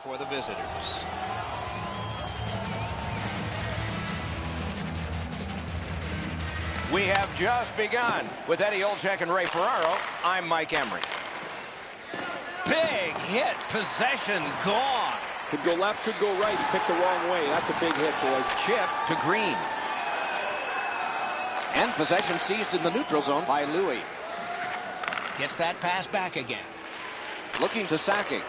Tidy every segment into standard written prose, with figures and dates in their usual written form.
for the visitors. We have just begun. With Eddie Olczyk and Ray Ferraro, I'm Mike Emery. Big hit. Possession gone. Could go left, could go right. He picked the wrong way. That's a big hit, boys. Chip to Green. And possession seized in the neutral zone by Louis. Gets that pass back again. Looking to Sakic.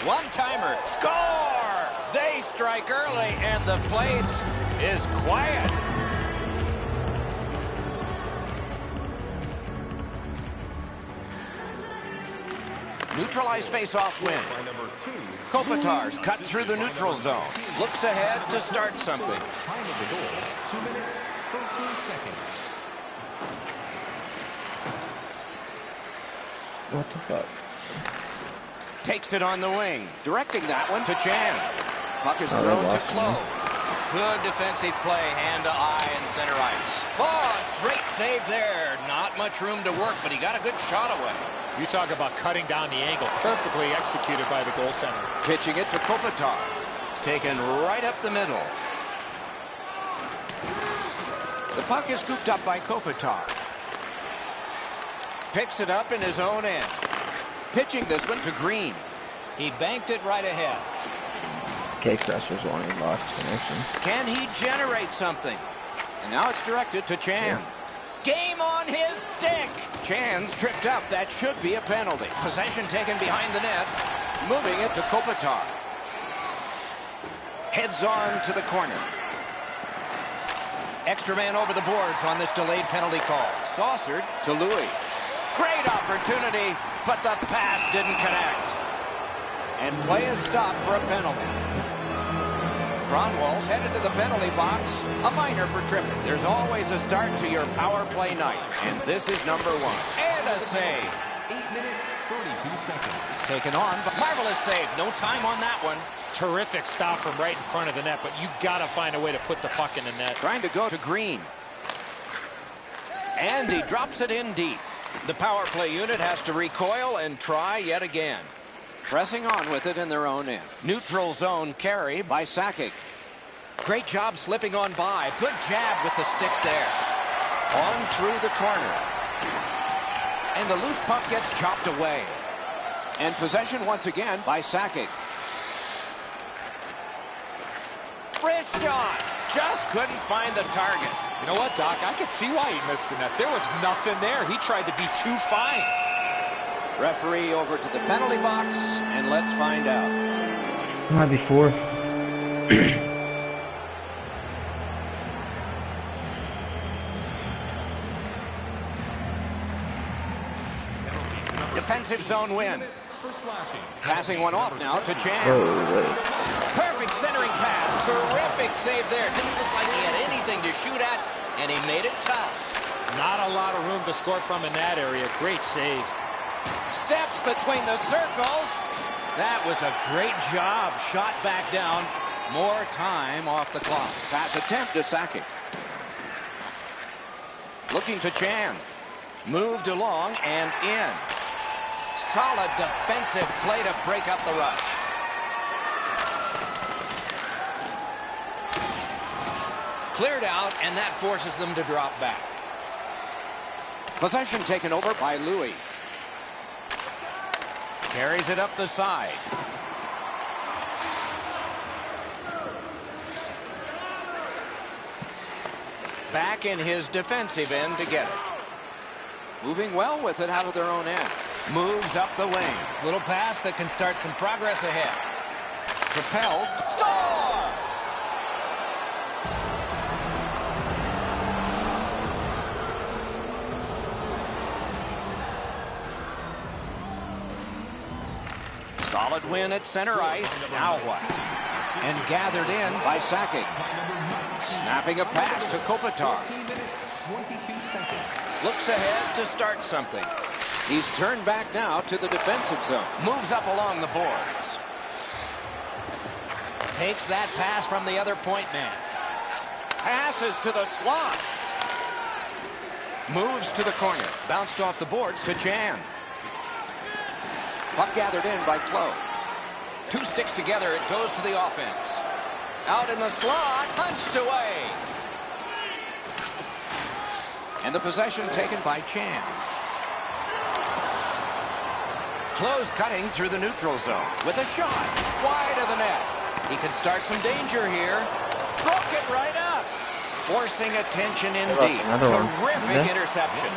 One-timer. Score! They strike early, and the place is quiet. Neutralized face-off win. Kopitar's cut through the neutral zone. Looks ahead to start something. Time of the goal, 2 minutes, 13 seconds. What the fuck? Takes it on the wing. Directing that one to Chan. Puck is thrown to Clough. Good defensive play, hand to eye and center ice. Oh, great save there. Not much room to work, but he got a good shot away. You talk about cutting down the angle. Perfectly executed by the goaltender. Pitching it to Kopitar. Taken right up the middle. The puck is scooped up by Kopitar. Picks it up in his own end. Pitching this one to Green. He banked it right ahead. K-Cresser's only lost connection. Can he generate something? And now it's directed to Chan. Yeah. Game on his stick. Chan's tripped up. That should be a penalty. Possession taken behind the net. Moving it to Kopitar. Heads on to the corner. Extra man over the boards on this delayed penalty call. Saucered to Louis. Great opportunity, but the pass didn't connect. And play is stopped for a penalty. Cronwall's headed to the penalty box. A minor for tripping. There's always a start to your power play night. And this is number one. And a save. 8 minutes, 32 seconds. Taken on, but marvelous save. No time on that one. Terrific stop from right in front of the net, but you got to find a way to put the puck in the net. Trying to go to Green. And he drops it in deep. The power play unit has to recoil and try yet again. Pressing on with it in their own end. Neutral zone carry by Sakic. Great job slipping on by. Good jab with the stick there. On through the corner. And the loose puck gets chopped away. And possession once again by Sakic. Wrist shot. Just couldn't find the target. You know what, Doc? I could see why he missed the net. There was nothing there. He tried to be too fine. Referee over to the penalty box, and let's find out. Might be fourth. Defensive zone win. Passing one off now to Chan. Perfect centering pass. Terrific save there. Didn't look like he had anything to shoot at, and he made it tough. Not a lot of room to score from in that area. Great save. Steps between the circles. That was a great job. Shot back down. More time off the clock. Pass attempt to Sakic. Looking to Chan. Moved along and in. Solid defensive play to break up the rush. Cleared out, and that forces them to drop back. Possession taken over by Louis. Carries it up the side. Back in his defensive end to get it. Moving well with it out of their own end. Moves up the wing. Little pass that can start some progress ahead. Propelled. Score! Solid win at center ice. Now what? And gathered in by Sakic. Snapping a pass to Kopitar. 22 seconds. Looks ahead to start something. He's turned back now to the defensive zone. Moves up along the boards. Takes that pass from the other point man. Passes to the slot. Moves to the corner. Bounced off the boards to Chan. Puck gathered in by Clove. Two sticks together, it goes to the offense. Out in the slot, punched away. And the possession taken by Chan. Close cutting through the neutral zone with a shot wide of the net. He can start some danger here. Broke it right up. Forcing attention in deep. Terrific interception.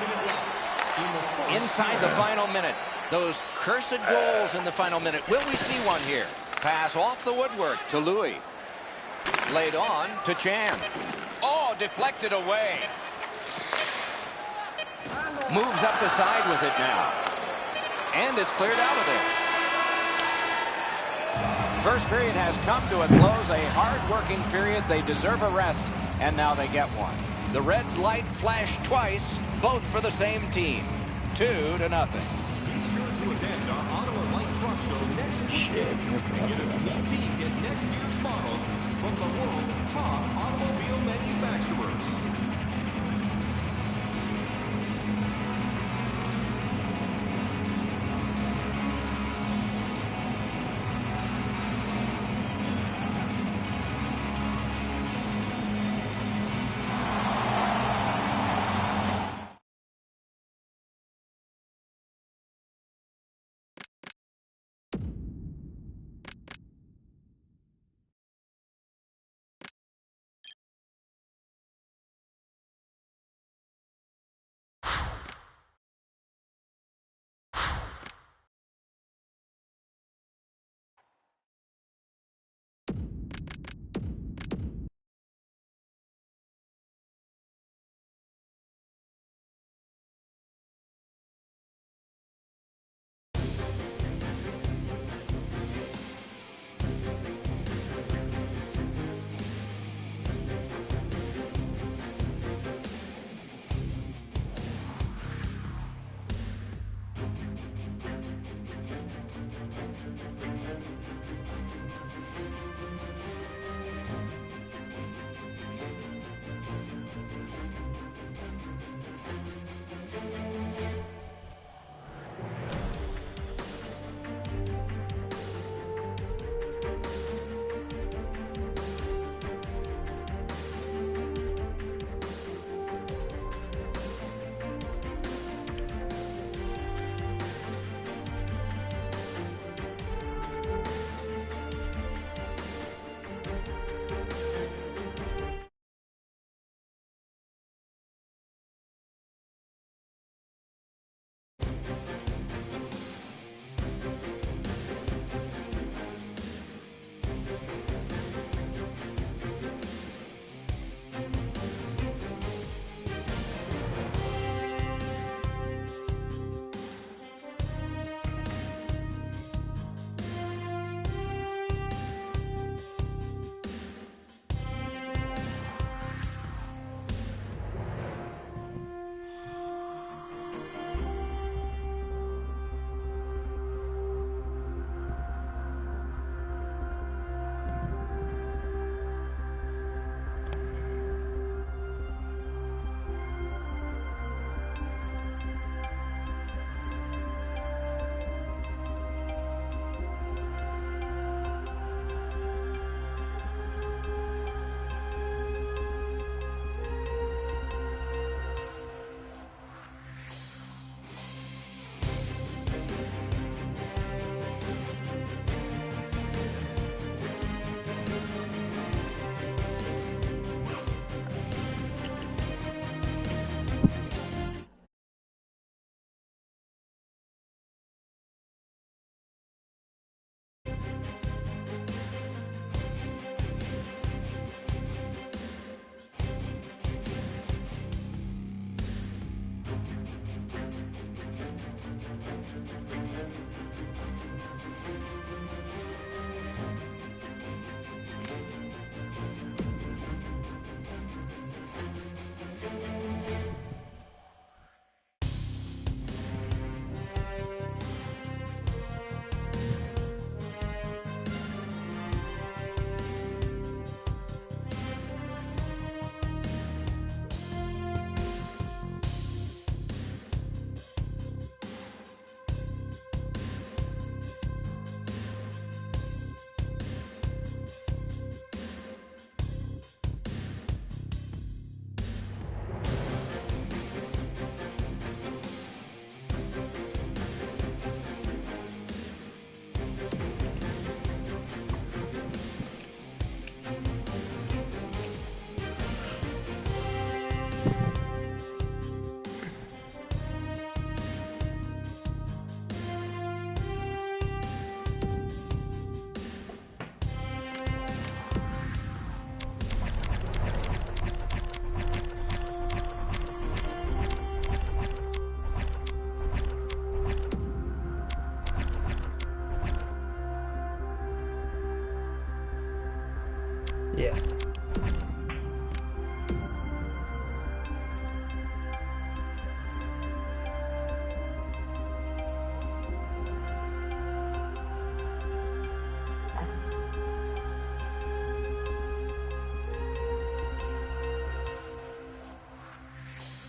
Inside the final minute. Those cursed goals in the final minute. Will we see one here? Pass off the woodwork to Louis. Laid on to Chan. Oh, deflected away. Moves up the side with it now. And it's cleared out of there. First period has come to a close. A hard-working period. They deserve a rest, and now they get one. The red light flashed twice, both for the same team. 2-0. Shit. Get next year's models from the world's top automobile manufacturers.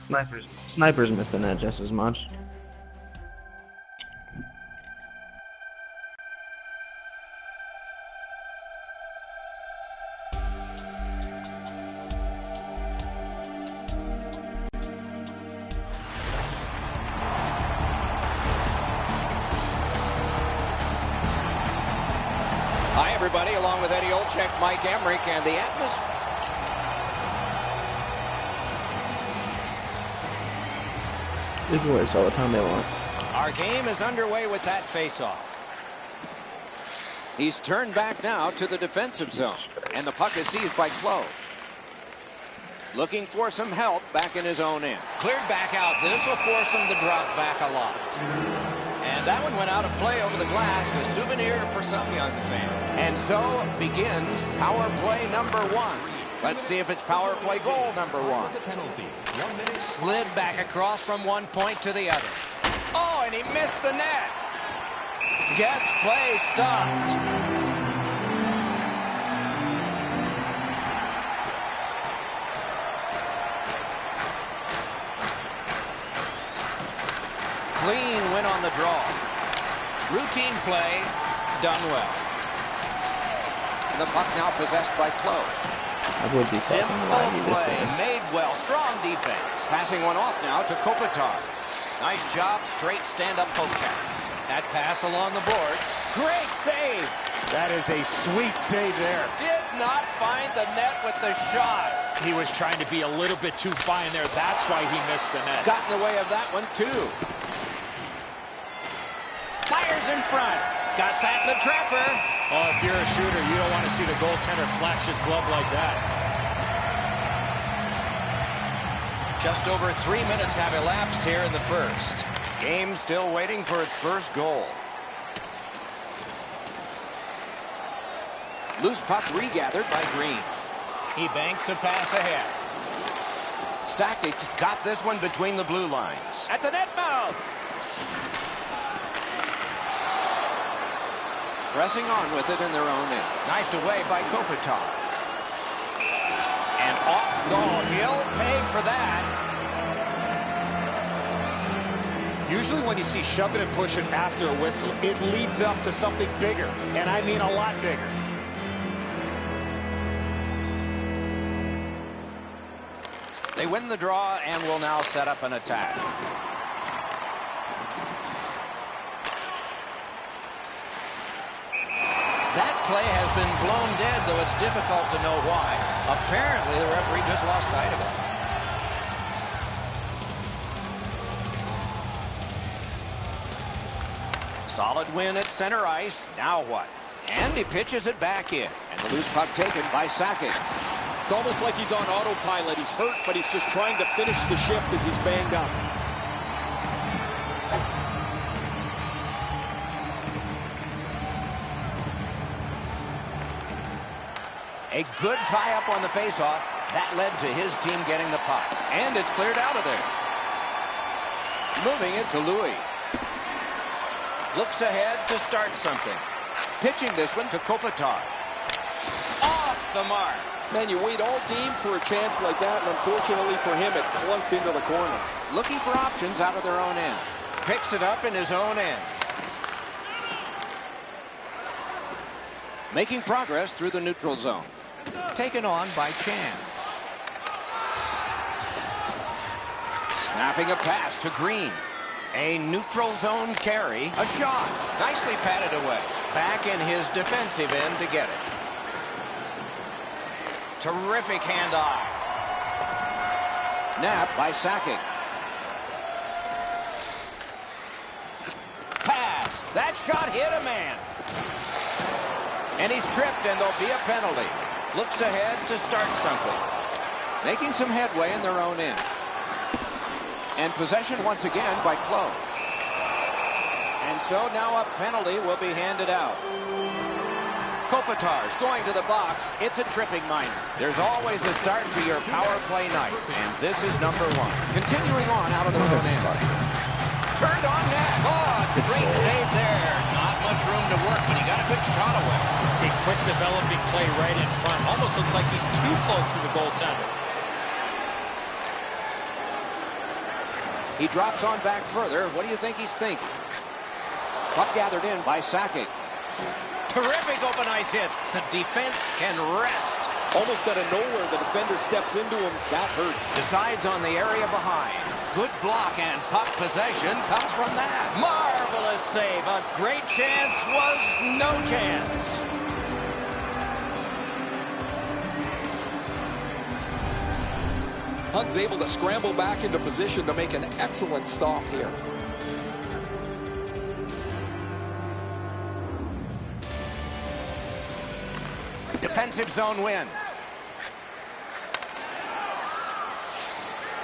Sniper's missing that just as much. Hi, everybody, along with Eddie Olczyk, Mike Emmerich, and the atmosphere. Big voice all the time they want. Our game is underway with that faceoff. He's turned back now to the defensive zone, and the puck is seized by Clove. Looking for some help back in his own end. Cleared back out. This will force him to drop back a lot. And that one went out of play over the glass, a souvenir for some young fan. And so begins power play number 1. Let's see if it's power play goal number 1. Penalty. 1 minute. Slid back across from one point to the other. Oh, and he missed the net. Gets play stopped. Clean win on the draw. Routine play, done well. And the puck now possessed by Clove. I would be fucking lying Simple this play, game. made well, strong defense. Passing one off now to Kopitar. Nice job, straight stand-up poke check. That pass along the boards. Great save. That is a sweet save there. Did not find the net with the shot. He was trying to be a little bit too fine there. That's why he missed the net. Got in the way of that one, too. Fires in front. Got that in the trapper. Oh, if you're a shooter, you don't want to see the goaltender flash his glove like that. Just over 3 minutes have elapsed here in the first. Game still waiting for its first goal. Loose puck regathered by Green. He banks a pass ahead. Sakic got this one between the blue lines. At the net mouth. Pressing on with it in their own end. Knifed away by Kopitar. And off goal. He'll pay for that. Usually when you see shoving and pushing after a whistle, it leads up to something bigger. And I mean a lot bigger. They win the draw and will now set up an attack. That play has been blown dead, though it's difficult to know why. Apparently, the referee just lost sight of it. Solid win at center ice. Now what? And he pitches it back in. And the loose puck taken by Sakic. It's almost like he's on autopilot. He's hurt, but he's just trying to finish the shift as he's banged up. A good tie-up on the faceoff. That led to his team getting the puck. And it's cleared out of there. Moving it to Louis. Looks ahead to start something. Pitching this one to Kopitar. Off the mark. Man, you wait all game for a chance like that, and unfortunately for him, it clunked into the corner. Looking for options out of their own end. Picks it up in his own end. Making progress through the neutral zone. Taken on by Chan. Snapping a pass to Green. A neutral zone carry. A shot. Nicely patted away. Back in his defensive end to get it. Terrific handoff. Nap by Sakic. Pass. That shot hit a man. And he's tripped, and there'll be a penalty. Looks ahead to start something. Making some headway in their own end. And possession once again by Clove. And so now a penalty will be handed out. Kopitar's going to the box. It's a tripping minor. There's always a start to your power play night. And this is number 1. Continuing on out of their own end. Turned on net. Oh, great save there. Not much room to work, but he got a good shot away. A quick developing play right in front. Almost looks like he's too close to the goaltender. He drops on back further. What do you think he's thinking? Puck gathered in by Sakic. Terrific open ice hit. The defense can rest. Almost out of nowhere, the defender steps into him. That hurts. Decides on the area behind. Good block, and puck possession comes from that. Marvelous save. A great chance was no chance. Hunt's able to scramble back into position to make an excellent stop here. Defensive zone win.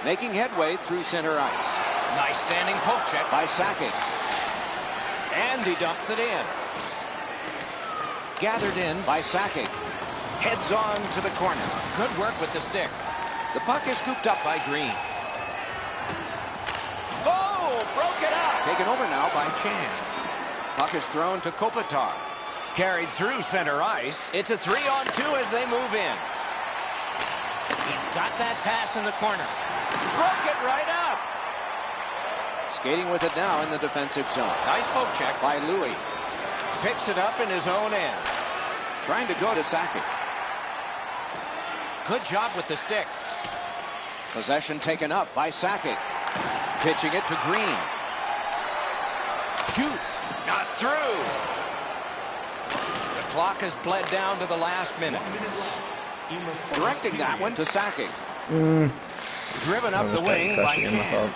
Making headway through center ice. Nice standing poke check by Sakic. And he dumps it in. Gathered in by Sakic. Heads on to the corner. Good work with the stick. The puck is scooped up by Green. Oh, broke it up. Taken over now by Chan. Puck is thrown to Kopitar. Carried through center ice. It's a 3-on-2 as they move in. He's got that pass in the corner. Broke it right up. Skating with it now in the defensive zone. Nice poke check by Louis. Picks it up in his own end. Trying to go to Sakic. Good job with the stick. Possession taken up by Sakic. Pitching it to Green. Shoots. Not through. The clock has bled down to the last minute. Directing that one to Sakic. Driven up the wing by Chan.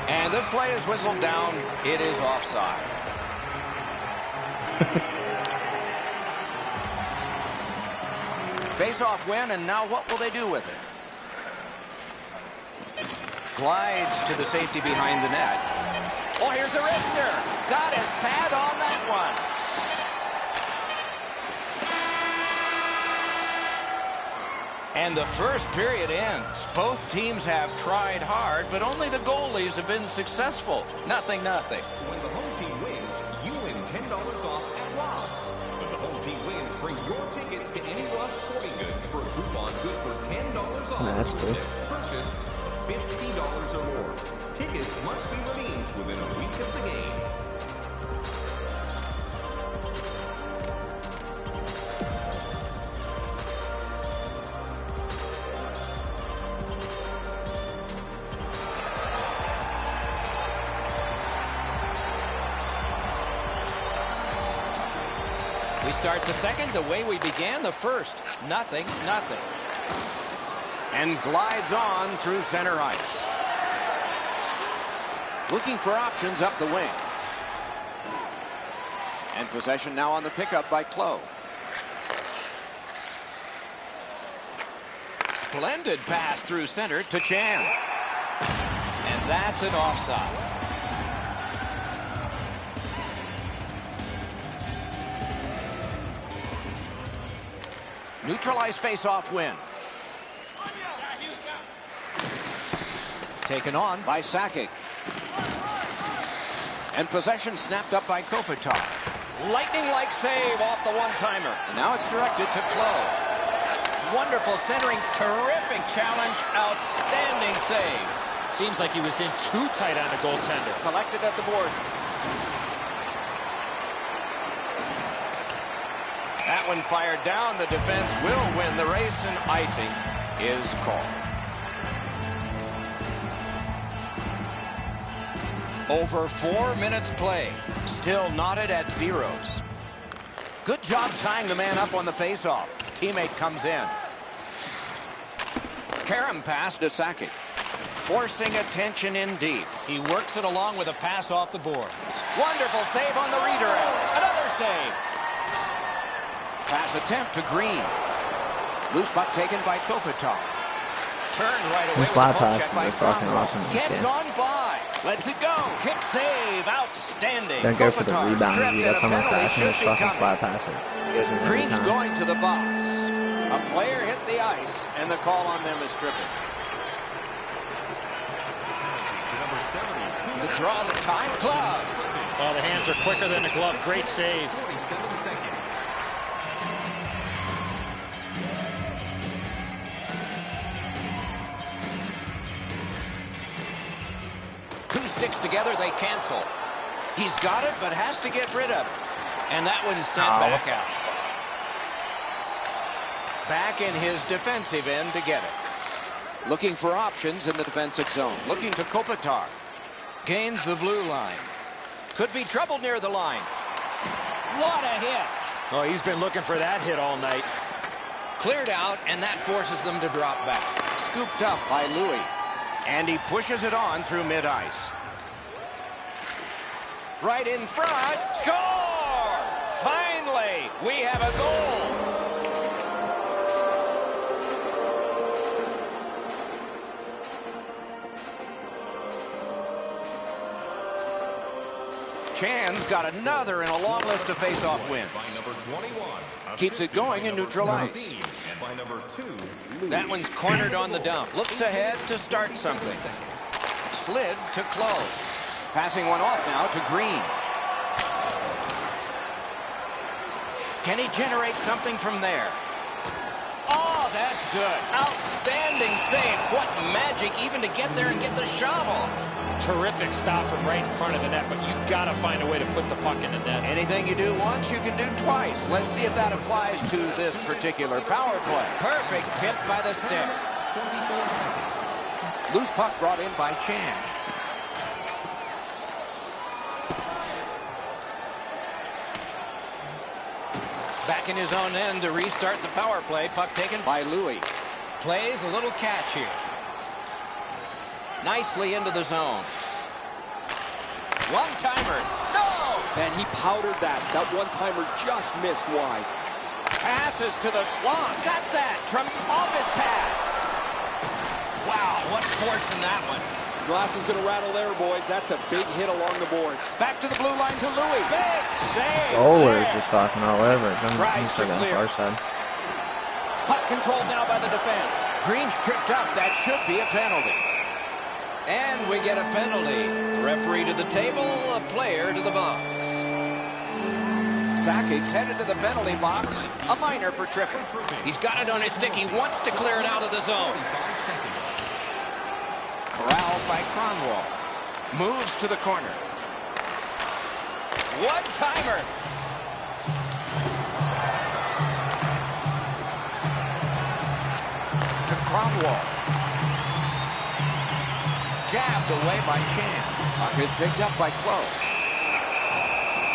And this play is whistled down. It is offside. Face-off win, and now what will they do with it? Glides to the safety behind the net. Oh, here's a wrister. Got his pad on that one. And the first period ends. Both teams have tried hard, but only the goalies have been successful. 0-0. When the home team wins, you win $10 off at Rob's. When the home team wins, bring your tickets to any Rob's Sporting Goods for a coupon good for $10 off That's your cool. next purchase of $50 or more. Tickets must be redeemed within a week of the game. We start the second the way we began the first. 0-0. And glides on through center ice. Looking for options up the wing. And possession now on the pickup by Clough. Splendid pass through center to Chan. And that's an offside. Neutralized face-off win. Taken on by Sakic. And possession snapped up by Kopitar. Lightning-like save off the one-timer. And now it's directed to Clough. Wonderful centering. Terrific challenge. Outstanding save. Seems like he was in too tight on the goaltender. Collected at the boards. That one fired down. The defense will win the race, and icing is called. Over 4 minutes play. Still knotted at zeros. Good job tying the man up on the faceoff. Teammate comes in. Karam pass to Sakic. Forcing attention in deep. He works it along with a pass off the boards. Wonderful save on the redirect. Another save. Pass attempt to Green. Loose puck taken by Kopitar. Turned right away with a poke check by Cromwell. Gets on by. Lets it go. Kick save. Outstanding. Don't go for the Kopitar rebound. stripped, You and got a someone penalty flashing should his be fucking coming. slide passer. He goes in every Green's time. going to the box. A player hit the ice, and the call on them is tripping. The draw, the time, gloved. Oh, the hands are quicker than the glove. Great save. 47 seconds. Two sticks together, they cancel. He's got it, but has to get rid of it. And that one's sent back out. Back in his defensive end to get it. Looking for options in the defensive zone. Looking to Kopitar. Gains the blue line. Could be trouble near the line. What a hit. Oh, he's been looking for that hit all night. Cleared out, and that forces them to drop back. Scooped up by Louis. And he pushes it on through mid-ice. Right in front. Score! Finally, we have a goal. Chan's got another in a long list of face-off wins. Keeps it going in neutral ice. That one's cornered on the dump. Looks ahead to start something. Slid to Clove. Passing one off now to Green. Can he generate something from there? Oh, that's good. Outstanding save. What magic even to get there and get the shot off. Terrific stop from right in front of the net, but you got to find a way to put the puck in the net. Anything you do once, you can do twice. Let's see if that applies to this particular power play. Perfect tip by the stick. Loose puck brought in by Chan. Back in his own end to restart the power play. Puck taken by Louis. Plays a little catch here. Nicely into the zone. One-timer. No! Man, he powdered that. That one-timer just missed wide. Passes to the slot. Got that. From off his pad. Wow, what force in that one. Glass is going to rattle there, boys. That's a big hit along the boards. Back to the blue line to Louis. Big save. Always just talking all over. Tries to clear. Puck controlled now by the defense. Green's tripped up. That should be a penalty. And we get a penalty. Referee to the table, a player to the box. Sakic's headed to the penalty box. A minor for tripping. He's got it on his stick. He wants to clear it out of the zone. Corralled by Kronwall. Moves to the corner. One-timer. To Kronwall. Jabbed away by Chan. Puck is picked up by Clove.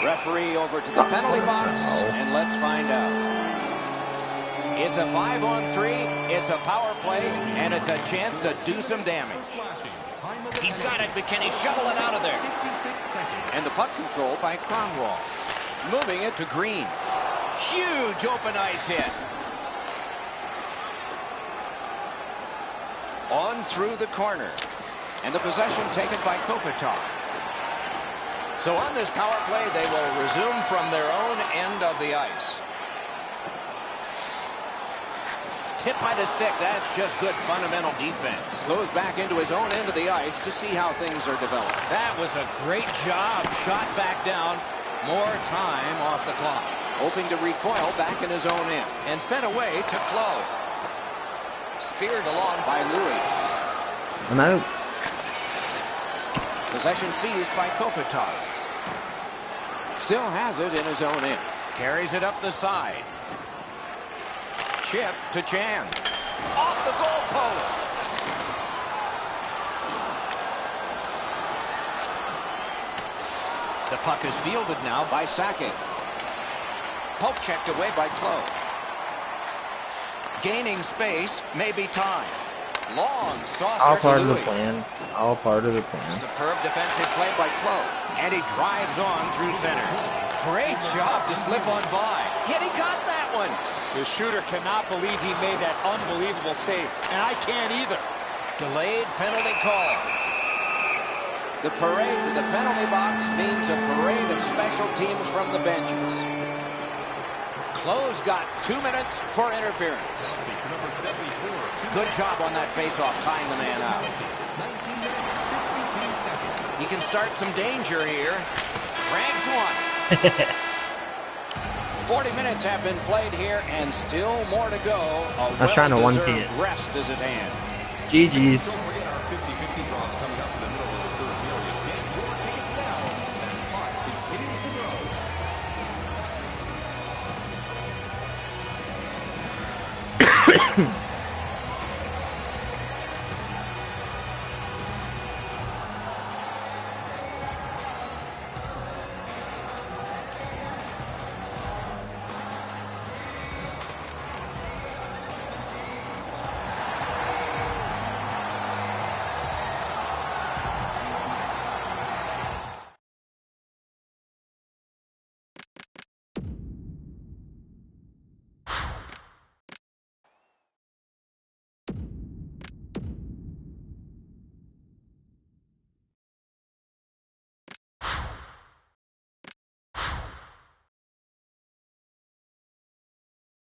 Referee over to the penalty box, and let's find out. It's a 5-on-3, it's a power play, and it's a chance to do some damage. He's got it, but can he shovel it out of there? And the puck control by Kronwall. Moving it to Green. Huge open ice hit. On through the corner. And the possession taken by Kopitar. So on this power play, they will resume from their own end of the ice. Tip by the stick. That's just good fundamental defense. Goes back into his own end of the ice to see how things are developed. That was a great job. Shot back down. More time off the clock. Hoping to recoil back in his own end. And sent away to Clove. Speared along by Louis. I'm out. Possession seized by Kopitar. Still has it in his own end. Carries it up the side. Chip to Chan. Off the goalpost. The puck is fielded now by Sakic. Poke checked away by Clove. Gaining space, maybe time. Long saucer. All part of the plan. All part of the plan. Superb defensive play by Clove. And he drives on through center. Great job to slip on by. Yet he got that one. The shooter cannot believe he made that unbelievable save. And I can't either. Delayed penalty call. The parade to the penalty box means a parade of special teams from the benches. Clove's got 2 minutes for interference. Good job on that faceoff, tying the man out. He can start some danger here. Ranks one. 40 minutes have been played here, and still more to go. I was trying to one-tee it. Rest is at hand. GG's.